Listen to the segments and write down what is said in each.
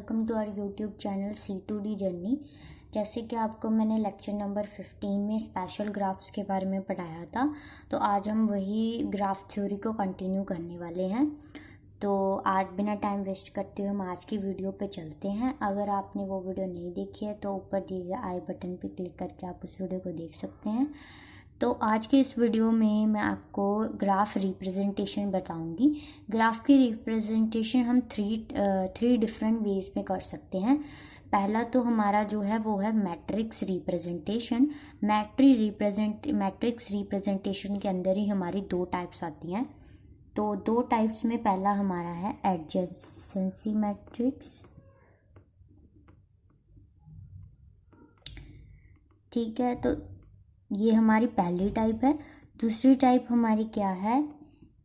Welcome to our YouTube channel C2D journey. जैसे कि आपको मैंने लेक्चर नंबर 15 में स्पेशल ग्राफ्स के बारे में पढ़ाया था, तो आज हम वही ग्राफ थ्योरी को कंटिन्यू करने वाले हैं। तो आज बिना टाइम वेस्ट करते हुए हम आज की वीडियो पे चलते हैं। अगर आपने वो वीडियो नहीं देखी है तो ऊपर दिए गए आई बटन पे क्लिक करके आप उस वीडियो को देख सकते हैं। तो आज के इस वीडियो में मैं आपको ग्राफ रिप्रेजेंटेशन बताऊंगी। ग्राफ की रिप्रेजेंटेशन हम थ्री डिफरेंट वेज में कर सकते हैं। पहला तो हमारा जो है वो है मैट्रिक्स रिप्रेजेंटेशन। मैट्रिक्स रिप्रेजेंटेशन के अंदर ही हमारी दो टाइप्स आती हैं। तो दो टाइप्स में पहला हमारा है एडजेसेंसी मैट्रिक्स, ठीक है। तो ये हमारी पहली टाइप है। दूसरी टाइप हमारी क्या है,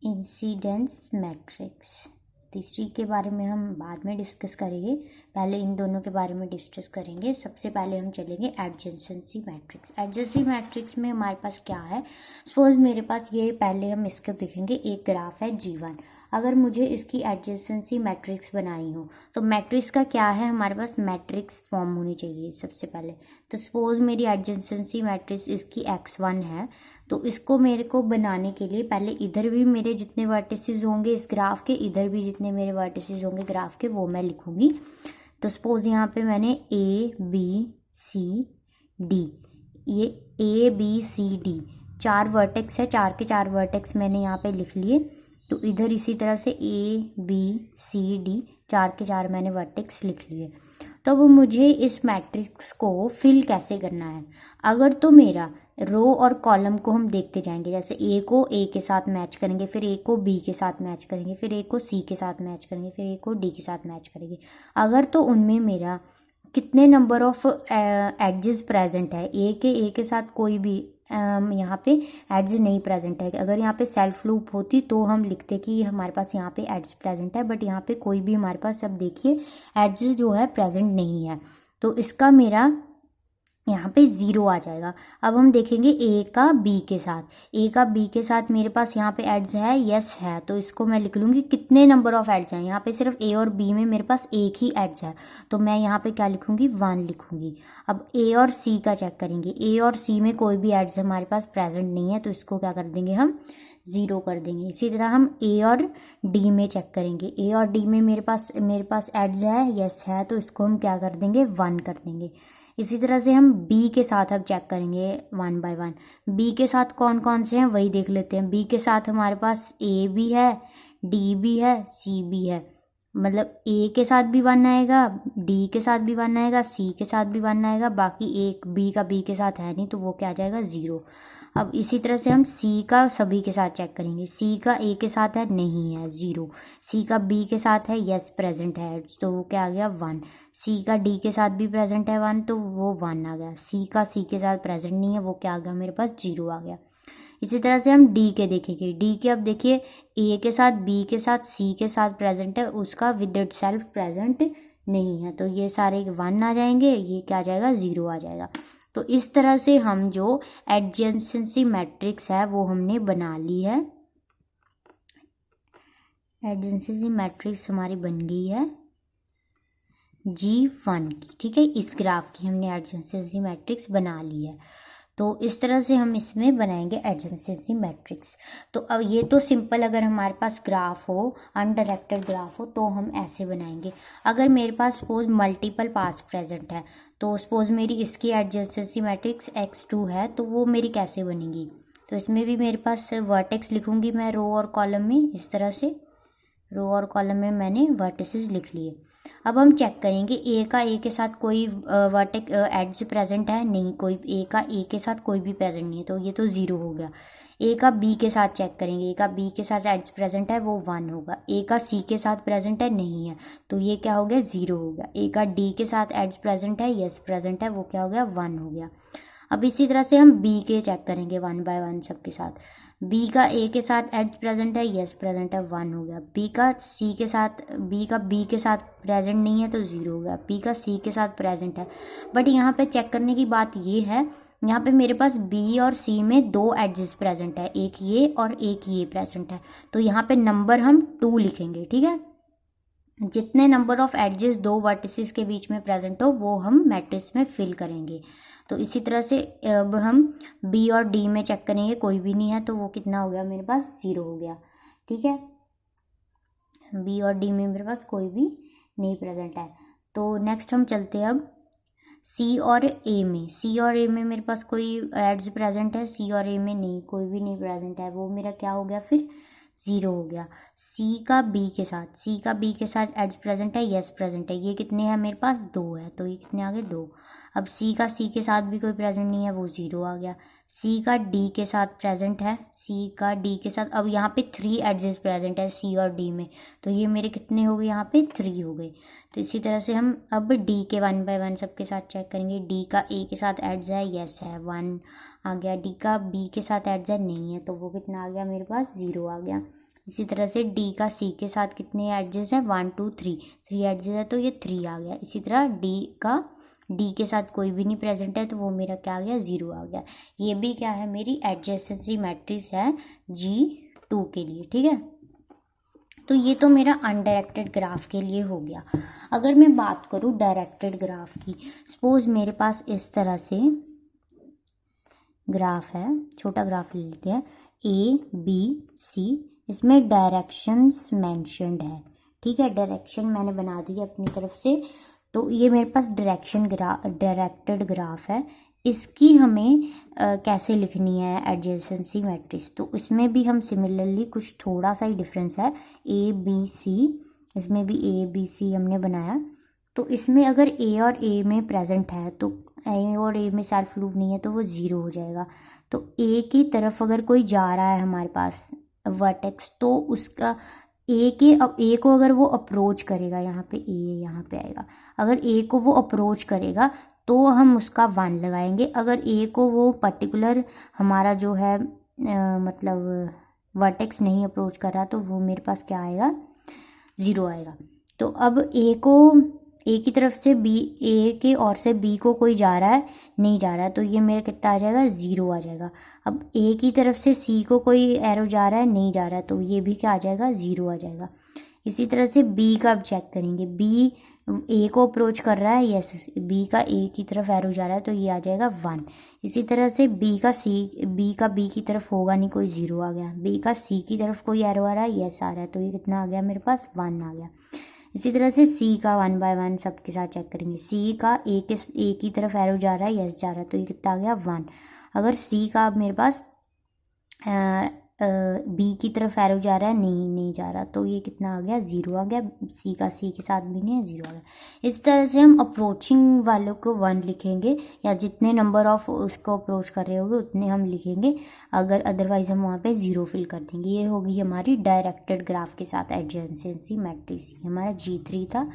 इंसिडेंस मैट्रिक्स। तीसरी के बारे में हम बाद में डिस्कस करेंगे, पहले इन दोनों के बारे में डिस्कस करेंगे। सबसे पहले हम चलेंगे एडजेसेंसी मैट्रिक्स। एडजेसेंसी मैट्रिक्स में हमारे पास क्या है, सपोज मेरे पास ये, पहले हम इसको देखेंगे, एक ग्राफ है G1। अगर मुझे इसकी एडजेसेंसी मैट्रिक्स बनाई हो तो मैट्रिक्स का क्या है, हमारे पास मैट्रिक्स फॉर्म होनी चाहिए सबसे पहले। तो सपोज मेरी एडजेसेंसी मैट्रिक्स इसकी X1 है, तो इसको मेरे को बनाने के लिए पहले इधर भी मेरे जितने वर्टिसेस होंगे इस ग्राफ के, इधर भी जितने मेरे वर्टिसेस होंगे ग्राफ के, वो मैं लिखूंगी। तो सपोज यहाँ पे मैंने ABCD, ये ABCD 4 वर्टेक्स है, 4 के 4 वर्टेक्स मैंने यहाँ पे लिख लिए। तो इधर इसी तरह से ABCD 4 के 4 मैंने वर्टेक्स लिख लिए। तो अब मुझे इस मैट्रिक्स को फिल कैसे करना है। अगर तो मेरा रो और कॉलम को हम देखते जाएंगे, जैसे A को A के साथ मैच करेंगे, फिर A को B के साथ मैच करेंगे, फिर A को C के साथ मैच करेंगे, फिर A को D के साथ मैच करेंगे। अगर तो उनमें मेरा कितने नंबर ऑफ एडजेस प्रेजेंट है, A के साथ कोई भी यहाँ पे एड्स नहीं प्रेजेंट है। अगर यहाँ पे सेल्फ लूप होती तो हम लिखते कि हमारे पास यहाँ पे एड्स प्रेजेंट है, बट यहाँ पे कोई भी हमारे पास, अब देखिए एड्स जो है प्रेजेंट नहीं है, तो इसका मेरा यहाँ पे 0 आ जाएगा। अब हम देखेंगे A का B के साथ मेरे पास यहाँ पे एड्स है, यस है, तो इसको मैं लिख लूँगी कितने नंबर ऑफ एड्स हैं। यहाँ पे सिर्फ A और B में मेरे पास एक ही एड्स है, तो मैं यहाँ पे क्या लिखूँगी, 1 लिखूँगी। अब A और C का चेक करेंगे, A और C में कोई भी एड्स हमारे पास प्रेजेंट नहीं है, तो इसको क्या कर देंगे, हम 0 कर देंगे। इसी तरह हम A और D में चेक करेंगे, A और D में मेरे पास एड्स है, यस है, तो इसको हम क्या कर देंगे, 1 कर देंगे। इसी तरह से हम B के साथ अब चेक करेंगे 1 बाय 1। B के साथ कौन कौन से हैं वही देख लेते हैं। B के साथ हमारे पास A भी है, D भी है, C भी है। मतलब A के साथ भी 1 आएगा, D के साथ भी 1 आएगा, C के साथ भी 1 आएगा, बाकी एक B का B के साथ है नहीं, तो वो क्या आ जाएगा, 0। अब इसी तरह से हम C का सभी के साथ चेक करेंगे। C का A के साथ है, नहीं है, 0। C का B के साथ है, यस प्रेजेंट है, तो वो क्या आ गया, 1। C का D के साथ भी प्रेजेंट है 1, तो वो 1 आ गया। C का C के साथ प्रेजेंट नहीं है, वो क्या आ गया, मेरे पास 0 आ गया। इसी तरह से हम D के देखेंगे। D के अब देखिए A के साथ, B के साथ, C के साथ प्रेजेंट है, उसका विद इट सेल्फ प्रेजेंट नहीं है, तो ये सारे 1 आ जाएंगे, ये क्या आ जाएगा, 0 आ जाएगा। तो इस तरह से हम जो एडजेसेंसी मैट्रिक्स है वो हमने बना ली है। एडजेसेंसी मैट्रिक्स हमारी बन गई है G1 की, ठीक है। इस ग्राफ की हमने एडजेसेंसी मैट्रिक्स बना ली है। तो इस तरह से हम इसमें बनाएंगे एडजेसेंसी मैट्रिक्स। तो अब ये तो सिंपल, अगर हमारे पास ग्राफ हो, अनडायरेक्टेड ग्राफ हो, तो हम ऐसे बनाएंगे। अगर मेरे पास सपोज मल्टीपल पाथ्स प्रेजेंट है, तो सपोज मेरी इसकी एडजेसेंसी मैट्रिक्स X2 है, तो वो मेरी कैसे बनेगी, तो इसमें भी मेरे पास वर्टेक्स लिखूंगी मैं रो और कॉलम में। इस तरह से रो और कॉलम में मैंने वर्टिसेस लिख लिए। अब हम चेक करेंगे A का A के साथ कोई वर्टेक्स एड्स प्रेजेंट है, नहीं, कोई A का A के साथ कोई भी प्रेजेंट नहीं है, तो ये तो 0 हो गया। A का B के साथ चेक करेंगे, A का B के साथ एड्स प्रेजेंट है, वो 1 होगा। A का C के साथ प्रेजेंट है, नहीं है, तो ये क्या हो गया, 0 हो गया। A का D के साथ एड्स प्रेजेंट है, यस प्रेजेंट है, वो क्या हो गया, 1 हो गया। अब इसी तरह से हम B के चेक करेंगे 1 बाय 1 सबके साथ। B का A के साथ एड्स प्रेजेंट है, यस प्रेजेंट है, 1 हो गया। B का B के साथ प्रेजेंट नहीं है, तो 0 हो गया। B का C के साथ प्रेजेंट है, बट यहाँ पे चेक करने की बात ये है, यहाँ पे मेरे पास B और C में 2 एड्जेस प्रेजेंट है, एक ये और एक ये प्रेजेंट है, तो यहाँ पे नंबर हम 2 लिखेंगे, ठीक है। जितने नंबर ऑफ एडजेस दो वर्टिसेस के बीच में प्रेजेंट हो वो हम मैट्रिक्स में फिल करेंगे। तो इसी तरह से अब हम बी और डी में चेक करेंगे, कोई भी नहीं है तो वो कितना हो गया मेरे पास, 0 हो गया। ठीक है, बी और डी में मेरे पास कोई भी नहीं प्रेजेंट है। तो नेक्स्ट हम चलते हैं अब सी और ए में। सी और ए में मेरे पास कोई एड्स प्रेजेंट है, सी और ए में नहीं, कोई भी नहीं प्रेजेंट है, वो मेरा क्या हो गया फिर, 0 हो गया। सी का बी के साथ, सी का बी के साथ एड्स प्रेजेंट है, यस प्रेजेंट है, ये कितने हैं मेरे पास, 2 है, तो ये कितने आ गए, 2। अब सी का सी के साथ भी कोई प्रेजेंट नहीं है, वो 0 आ गया। सी का डी के साथ प्रेजेंट है, सी का डी के साथ, अब यहाँ पे 3 एड्जेस प्रेजेंट है सी और डी में, तो ये मेरे कितने हो गए, यहाँ पे 3 हो गए। तो इसी तरह से हम अब डी के 1 बाय 1 सबके साथ चेक करेंगे। डी का ए के साथ एड्स है, यस है, 1 आ गया। डी का बी के साथ एड्स है, नहीं है, तो वो कितना आ गया मेरे पास, 0 आ गया। इसी तरह से डी का सी के साथ कितने एड्जेस हैं, 1 2 3, 3 एड्जेस है, तो ये 3 आ गया। इसी तरह डी का डी के साथ कोई भी नहीं प्रेजेंट है, तो वो मेरा क्या आ गया, 0 आ गया। ये भी क्या है, मेरी एडजेसेंसी मैट्रिक्स है G2 के लिए। ठीक है, तो ये तो मेरा अनडायरेक्टेड ग्राफ के लिए हो गया। अगर मैं बात करूँ डायरेक्टेड ग्राफ की, सपोज मेरे पास इस तरह से ग्राफ है, छोटा ग्राफ ले लेते हैं, ABC, इसमें डायरेक्शंस मेंशन्ड है। ठीक है, डायरेक्शन मैंने बना दी है अपनी तरफ से। तो ये मेरे पास डायरेक्टेड ग्राफ है। इसकी हमें कैसे लिखनी है एडजेसेंसी मैट्रिक्स, तो इसमें भी हम सिमिलरली कुछ थोड़ा सा ही डिफरेंस है, ABC, इसमें भी ABC हमने बनाया। तो इसमें अगर A और A में प्रेजेंट है, तो A और A में सेल्फ लूप नहीं है, तो वो 0 हो जाएगा। तो A की तरफ अगर कोई जा रहा है हमारे पास वर्टेक्स, तो उसका A को अगर वो अप्रोच करेगा, यहाँ पे A यहाँ पे आएगा, अगर A को वो अप्रोच करेगा तो हम उसका 1 लगाएंगे। अगर A को वो पर्टिकुलर हमारा जो है मतलब वर्टेक्स नहीं अप्रोच कर रहा, तो वो मेरे पास क्या आएगा, 0 आएगा। तो अब A की तरफ से A के और से B को कोई जा रहा है, नहीं जा रहा है, तो ये मेरा कितना आ जाएगा, 0 आ जाएगा। अब A की तरफ से C को कोई एरो जा रहा है, नहीं जा रहा है, तो ये भी क्या आ जाएगा, 0 आ जाएगा। इसी तरह से B का अब चेक करेंगे, B A को अप्रोच कर रहा है, यस, B का A की तरफ एरो जा रहा है, तो ये आ जाएगा 1। इसी तरह से B का B की तरफ होगा नहीं, कोई 0 आ गया। B का C की तरफ कोई एरो आ रहा है, यस आ रहा है, तो ये कितना आ गया मेरे पास, 1 आ गया। इसी तरह से C का 1 बाय 1 सबके साथ चेक करेंगे। C का A की तरफ एरो जा रहा है, यस जा रहा है, तो ये कितना आ गया, 1। अगर C का अब मेरे पास B की तरफ एरो जा रहा है, नहीं जा रहा, तो ये कितना आ गया, 0 आ गया। C का C के साथ भी नहीं है, 0 आ गया। इस तरह से हम अप्रोचिंग वालों को 1 लिखेंगे, या जितने नंबर ऑफ उसको अप्रोच कर रहे होंगे उतने हम लिखेंगे, अगर अदरवाइज हम वहाँ पे 0 फिल कर देंगे। ये होगी हमारी डायरेक्टेड ग्राफ के साथ एडजेसेंसी मैट्रिक्स। हमारा G3 था,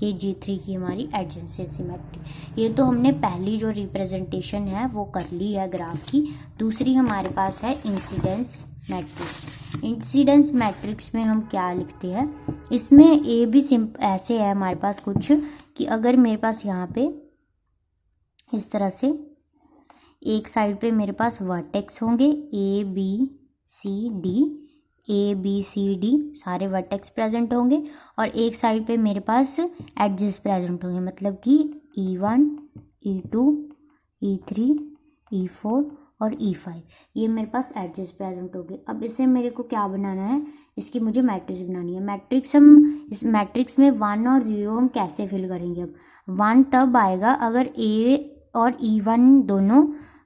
ये G3 की हमारी एडजेसेंसी मैट्रिक्स। ये तो हमने पहली जो रिप्रेजेंटेशन है वो कर ली है ग्राफ की। दूसरी हमारे पास है इंसिडेंस मैट्रिक्स। इंसिडेंस मैट्रिक्स में हम क्या लिखते हैं, इसमें ए भी ऐसे है हमारे पास कुछ, कि अगर मेरे पास यहाँ पे इस तरह से एक साइड पे मेरे पास वर्टेक्स होंगे A B C D सारे वर्टेक्स प्रेजेंट होंगे, और एक साइड पे मेरे पास एडजेस प्रेजेंट होंगे, मतलब कि E1 E2 E3 E4 और E5, ये मेरे पास एडजेस प्रेजेंट होंगे। अब इसे मेरे को क्या बनाना है, इसकी मुझे मैट्रिक्स बनानी है। इस मैट्रिक्स में 1 और 0 हम कैसे फिल करेंगे। अब 1 तब आएगा अगर A और E1 दोनों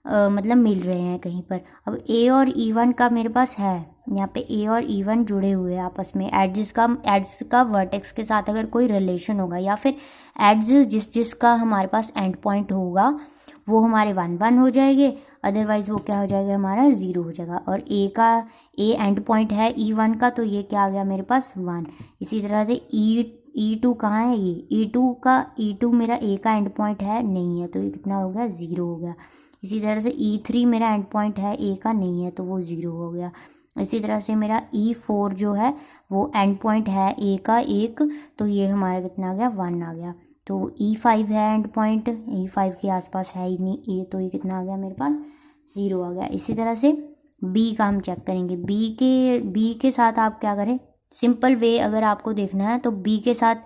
मतलब मिल रहे हैं कहीं पर। अब A और E1 का मेरे पास है, यहाँ पे A और E1 जुड़े हुए हैं आपस में, एड्स का वर्टेक्स के साथ अगर कोई रिलेशन होगा, या फिर एड्स जिसका हमारे पास एंड पॉइंट होगा वो हमारे 1 1 हो जाएंगे, अदरवाइज वो क्या हो जाएगा, हमारा 0 हो जाएगा। और A एंड पॉइंट है E1 का, तो ये क्या आ गया मेरे पास, 1। इसी तरह से E2 कहाँ है, ये E2 मेरा A का एंड पॉइंट है, नहीं है, तो ये कितना हो गया, 0 हो गया। इसी तरह से E3 मेरा एंड पॉइंट है, A का नहीं है, तो वो 0 हो गया। इसी तरह से मेरा E4 जो है वो एंड पॉइंट है A का 1, तो ये हमारा कितना आ गया, 1 आ गया। तो E5 है एंड पॉइंट, E5 के आसपास है ही नहीं A, तो ये कितना आ गया मेरे पास, 0 आ गया। इसी तरह से B का हम चेक करेंगे, B के साथ आप क्या करें, सिंपल वे अगर आपको देखना है तो बी के साथ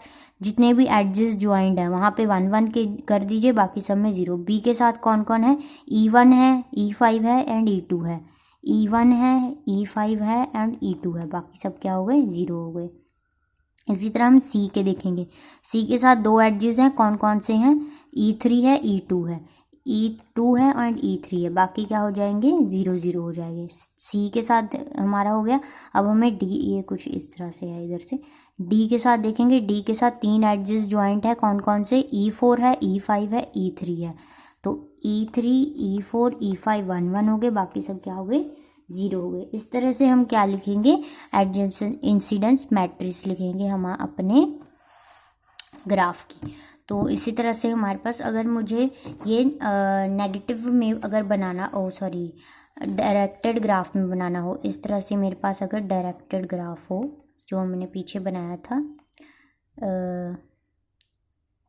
जितने भी एडजेस ज्वाइंट है वहाँ पे 1 1 के कर दीजिए, बाकी सब में 0। बी के साथ कौन कौन है, E1 है, E5 है एंड E2 है। E1 है, E5 है एंड E2 है, बाकी सब क्या हो गए, 0 हो गए। इसी तरह हम सी के देखेंगे। सी के साथ 2 एडजेस हैं, कौन कौन से हैं, E3 है, E2 है। E2 है एंड E3 है, बाकी क्या हो जाएंगे, 0 0 हो जाएंगे। सी के साथ हमारा हो गया। अब हमें डी, ये कुछ इस तरह से है, इधर से डी के साथ देखेंगे। डी के साथ 3 एडजेस ज्वाइंट है, कौन कौन से, E4 है, E5 है, E3 है। तो E3 E4 E5 1 1 हो गए, बाकी सब क्या हो गए, 0 हो गए। इस तरह से हम क्या लिखेंगे, एडजेसेंट इंसिडेंस मैट्रिक्स लिखेंगे हम अपने ग्राफ की। तो इसी तरह से हमारे पास अगर मुझे ये नेगेटिव में अगर बनाना, डायरेक्टेड ग्राफ में बनाना हो, इस तरह से मेरे पास अगर डायरेक्टेड ग्राफ हो जो मैंने पीछे बनाया था,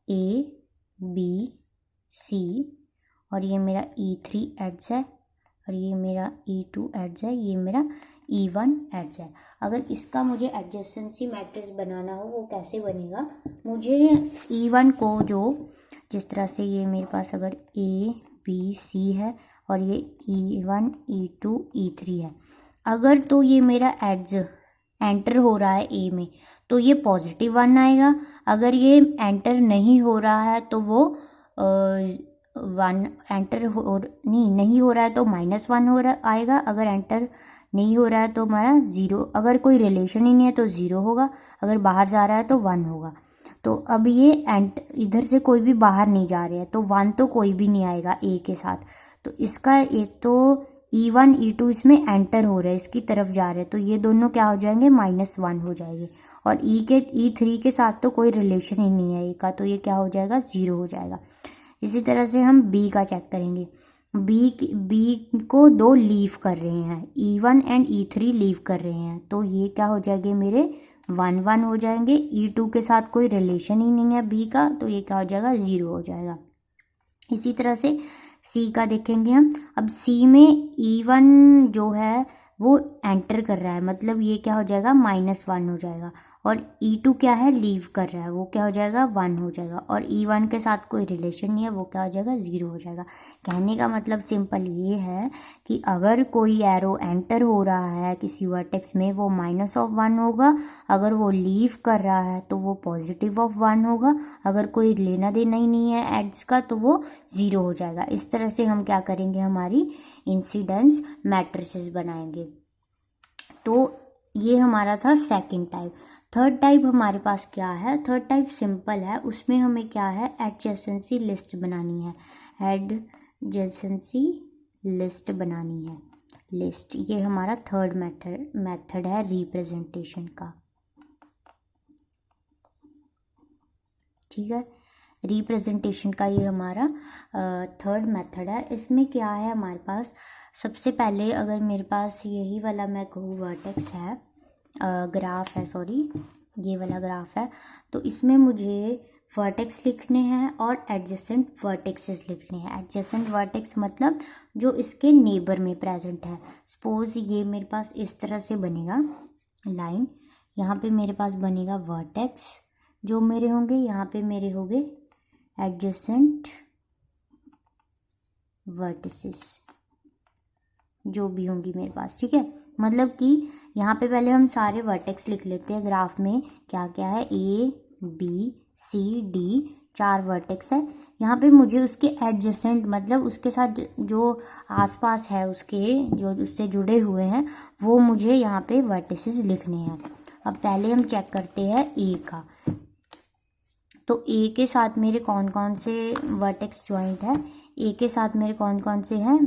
ABC और ये मेरा E3 एड्स है और ये मेरा E2 एड्स है, ये मेरा E1 एड्स है। अगर इसका मुझे एडजेसेंसी मैट्रिक्स बनाना हो वो कैसे बनेगा, मुझे E1 को जो जिस तरह से ये मेरे पास अगर ABC है और ये E1 E2 E3 है, अगर तो ये मेरा एड्स एंटर हो रहा है ए में तो ये +1 आएगा। अगर ये एंटर नहीं हो रहा है तो वो 1 एंटर हो नहीं हो रहा है तो -1 हो रहा आएगा। अगर एंटर नहीं हो रहा है तो हमारा 0, अगर कोई रिलेशन ही नहीं है तो 0 होगा, अगर बाहर जा रहा है तो 1 होगा। तो अब ये इधर से कोई भी बाहर नहीं जा रहा है तो 1 तो कोई भी नहीं आएगा ए के साथ। तो इसका एक तो E1 E2 इसमें एंटर हो रहा है, इसकी तरफ जा रहे हैं, तो ये दोनों क्या हो जाएंगे, -1 हो जाएंगे। और E3 के साथ तो कोई रिलेशन ही नहीं है ए का, तो ये क्या हो जाएगा, 0 हो जाएगा। इसी तरह से हम बी का चेक करेंगे। बी को 2 लीव कर रहे हैं, E1 एंड E3 लीव कर रहे हैं, तो ये क्या हो जाएंगे, मेरे 1 1 हो जाएंगे। E2 के साथ कोई रिलेशन ही नहीं है बी का, तो ये क्या हो जाएगा, 0 हो जाएगा। इसी तरह से सी का देखेंगे हम। अब सी में E1 जो है वो एंटर कर रहा है, मतलब ये क्या हो जाएगा, -1 हो जाएगा। और E2 क्या है, लीव कर रहा है, वो क्या हो जाएगा, 1 हो जाएगा। और E1 के साथ कोई रिलेशन नहीं है, वो क्या हो जाएगा, 0 हो जाएगा। कहने का मतलब सिंपल ये है कि अगर कोई एरो एंटर हो रहा है किसी वर्टेक्स में वो -1 होगा, अगर वो लीव कर रहा है तो वो +1 होगा, अगर कोई लेना देना ही नहीं है एड्स का तो वो 0 हो जाएगा। इस तरह से हम क्या करेंगे, हमारी इंसिडेंस मैट्रिसेस बनाएंगे। तो ये हमारा था सेकंड टाइप। थर्ड टाइप हमारे पास क्या है, थर्ड टाइप सिंपल है, उसमें हमें क्या है, एडजेसेंसी लिस्ट बनानी है। एडजेसेंसी लिस्ट बनानी है, लिस्ट, ये हमारा थर्ड मेथड है रिप्रेजेंटेशन का। ठीक है, रिप्रेजेंटेशन का ये हमारा थर्ड मेथड है। इसमें क्या है हमारे पास, सबसे पहले अगर मेरे पास यही वाला मैं कहूँ वर्टेक्स है, ग्राफ है, ये वाला ग्राफ है, तो इसमें मुझे वर्टेक्स लिखने हैं और एडजेसेंट वर्टेक्सेस लिखने हैं। एडजेसेंट वर्टेक्स मतलब जो इसके नेबर में प्रेजेंट है। सपोज ये मेरे पास इस तरह से बनेगा लाइन, यहाँ पे मेरे पास बनेगा वर्टेक्स जो मेरे होंगे, यहाँ पे मेरे होंगे एडजेसेंट वर्टिसेस जो भी होंगी मेरे पास। ठीक है, मतलब कि यहाँ पे पहले हम सारे वर्टेक्स लिख लेते हैं। ग्राफ में क्या क्या है, ABCD 4 वर्टेक्स है। यहाँ पे मुझे उसके एडजेसेंट मतलब उसके साथ जो आसपास है, उसके जो उससे जुड़े हुए हैं, वो मुझे यहाँ पे वर्टिसेस लिखने हैं। अब पहले हम चेक करते हैं A का। तो A के साथ मेरे कौन कौन से वर्टेक्स ज्वाइंट है, A के साथ मेरे कौन कौन से हैं,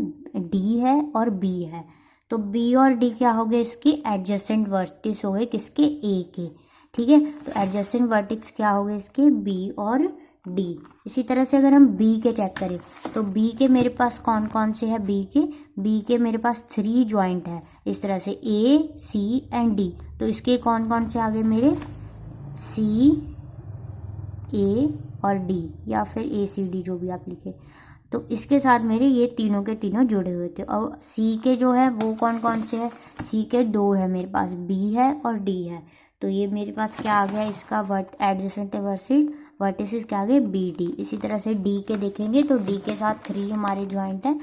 D है और B है। तो B और D क्या हो गए, इसके एडजेसेंट वर्टेक्स हो गए, किसके, A के। ठीक है, तो एडजेसेंट वर्टेक्स क्या हो गए इसके, B और D। इसी तरह से अगर हम B के चेक करें तो B के मेरे पास कौन कौन से है, B के मेरे पास 3 ज्वाइंट है, इस तरह से A, C एंड D। तो इसके कौन कौन से आगे मेरे, C, A और D, या फिर ACD जो भी आप लिखे। तो इसके साथ मेरे ये तीनों के तीनों जुड़े हुए थे। और C के जो है वो कौन कौन से है, C के 2 है मेरे पास, B है और D है। तो ये मेरे पास क्या आ गया, इसका एडजेसेंट वर्टिसेस क्या आ गए, बी डी। इसी तरह से डी के देखेंगे तो डी के साथ 3 हमारे ज्वाइंट है,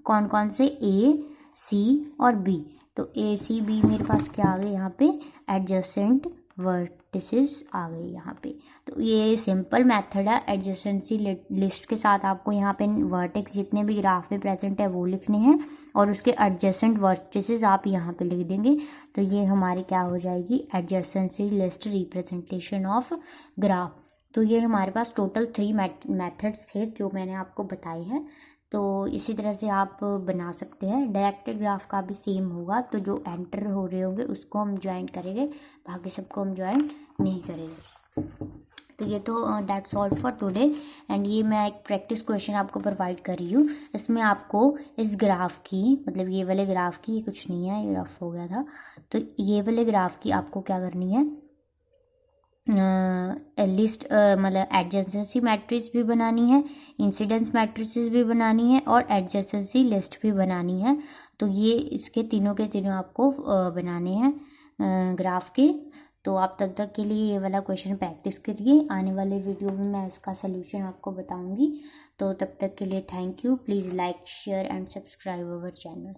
कौन कौन से, ए सी और बी। तो ए सी बी मेरे पास क्या आ गए यहाँ पे, एडजेसेंट वर्टिसेस आ गए यहाँ पे। तो ये सिंपल मेथड है, एडजेसेंसी लिस्ट के साथ आपको यहाँ पे वर्टेक्स जितने भी ग्राफ में प्रेजेंट है वो लिखने हैं और उसके एडजेसेंट वर्टिसेस आप यहाँ पे लिख देंगे। तो ये हमारी क्या हो जाएगी, adjacency list representation of graph. तो ये हमारे पास टोटल 3 मेथड्स थे जो मैंने आपको बताए हैं। तो इसी तरह से आप बना सकते हैं। डायरेक्टेड ग्राफ का भी सेम होगा, तो जो एंटर हो रहे होंगे उसको हम ज्वाइन करेंगे, बाकी सबको हम ज्वाइन नहीं करेंगे। तो ये तो that's all for today. And ये मैं एक प्रैक्टिस क्वेश्चन आपको प्रोवाइड कर रही हूँ। इसमें आपको इस ग्राफ की, मतलब ये वाले ग्राफ की, ये कुछ नहीं है, ये रफ हो गया था, तो ये वाले ग्राफ की आपको क्या करनी है, लिस्ट मतलब एडजेसेंसी मैट्रिक्स भी बनानी है, इंसिडेंस मैट्रिसेस भी बनानी है और एडजेसेंसी लिस्ट भी बनानी है। तो ये इसके तीनों के तीनों आपको बनाने हैं ग्राफ के। तो आप तब तक के लिए ये वाला क्वेश्चन प्रैक्टिस करिए, आने वाले वीडियो में मैं इसका सोल्यूशन आपको बताऊंगी। तो तब तक के लिए thank you. Please like share and subscribe our channel.